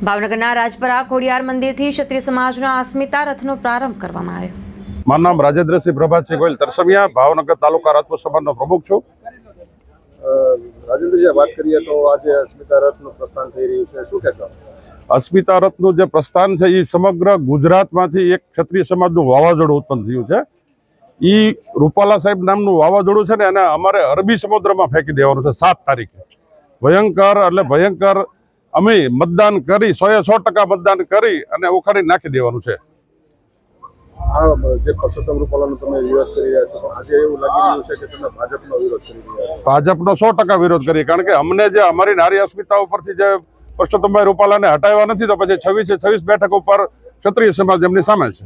ભાવનગરના રાજપરા ખોડિયાર મંદિરથી ક્ષત્રિય સમાજના અસ્મિતા રથનો પ્રારંભ કરવામાં આવ્યો। મારું નામ રાજેન્દ્રસિંહ પ્રભાતસિંહ ગોયલ તરસમિયા, ભાવનગર તાલુકા રાજપૂત સમાજનો પ્રમુખ છું। રાજેન્દ્રજી, વાત કરીએ તો આજે અસ્મિતા રથનું પ્રસ્થાન થઈ રહ્યું છે, શું કહેશો? અસ્મિતા રથનું જે પ્રસ્થાન છે એ સમગ્ર ગુજરાતમાંથી એક ક્ષત્રિય સમાજનું વાવાઝોડું ઉત્પન્ન થયું છે। એ રૂપાલા સાહેબ નામનું વાવાઝોડું છે ને એને અમારે અરબી સમુદ્રમાં ફેંકી દેવાનું છે 7 તારીખે। ભયંકર એટલે ભયંકર અમે મતદાન કરી 100% મતદાન કરી અને ઉખાડી નાખી દેવાનું છે। આ જે પરસોત્તમ રૂપાલાનો તમે વિરોધ કરી રહ્યા છો, આજે એવું લાગી રહ્યું છે કે તમે ભાજપનો વિરોધ કરી રહ્યા છો? ભાજપનો 100% વિરોધ કરીએ, કારણ કે અમને જે અમારી નારી અસ્મિતા ઉપરથી જે પરસોત્તમભાઈ રૂપાલાને હટાવ્યા નથી તો પછી 26 બેઠક ઉપર ક્ષત્રિય સમાજ એમની સામે છે।